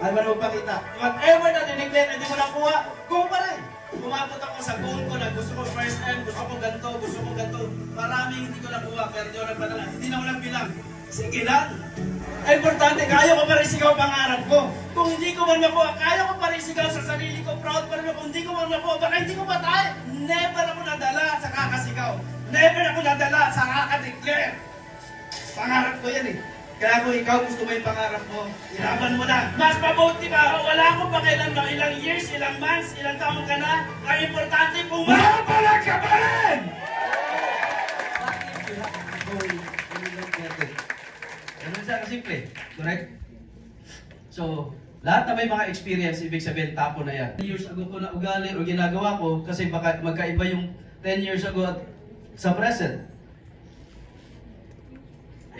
Ay, mo pakita. Whatever na dineclare, hindi mo nakuha, go pa rin. Umabot ako sa goal ko na gusto ko first time, gusto ko ganito. Maraming hindi ko nakuha, pero di ako nagpadala. Hindi na ako nagbilang. Sige lang. Ay, importante, kaya ko pa rin sigaw pangarap ko. Kung hindi ko man makuha, kaya ko pa rin sigaw sa sarili ko. Proud pa rin ako. Kung hindi ko man makuha, baka hindi ko patay. Never ako nadala sa kakasigaw. Never ako nadala sa kakadeclare. Pangarap ko yan eh. Kaya kung ikaw gusto mo yung pangarap mo, ilaban mo na. Mas mabuti pa, wala akong pakialam na ilang years, ilang months, ilang taon ka na. Ang importante, pumapalag ka pa rin! Ganun siya kasimple. Correct? So, lahat na may mga experience, ibig sabihin, tapo na yan. 10 years ago ko na ugali o ginagawa ko kasi baka magkaiba yung 10 years ago at sa present.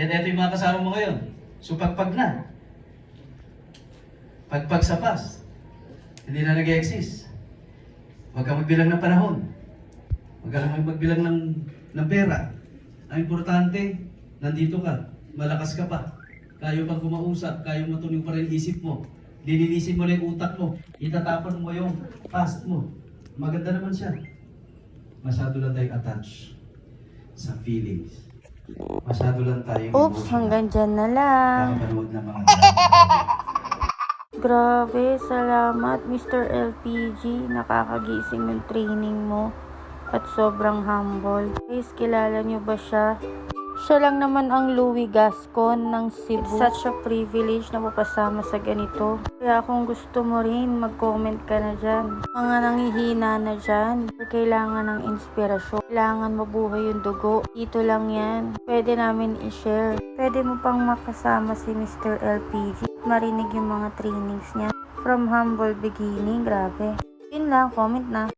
And ito yung mga kasama mo ngayon. So pagpag na. Pagpag sa past. Hindi na nag-exist. Huwag ka magbilang ng panahon. Huwag ka lang magbilang ng pera. Ang importante, nandito ka. Malakas ka pa. Kayo pang kumausap. Kayo matuloy pa rin isip mo. Lilinisin mo na yung utak mo. Itatapon mo yung past mo. Maganda naman siya. Masyado lang tayong attached sa feelings. Masyado lang tayong Oops, hanggang dyan na lang. nakapanood ng mga Grabe, salamat Mr. LPG. Nakakagising yung training mo. At sobrang humble. Guys, kilala nyo ba siya? Siya lang naman ang Louie Gascon ng Cebu. Such a privilege na mapasama sa ganito. Kaya kung gusto mo rin, mag-comment ka na dyan. Mga nanghihina na dyan. Kailangan ng inspirasyon. Kailangan mabuhay yung dugo. Dito lang yan. Pwede namin i-share. Pwede mo pang makasama si Mr. LPG. Marinig yung mga trainings niya. From humble beginning, grabe. Yun lang, comment na.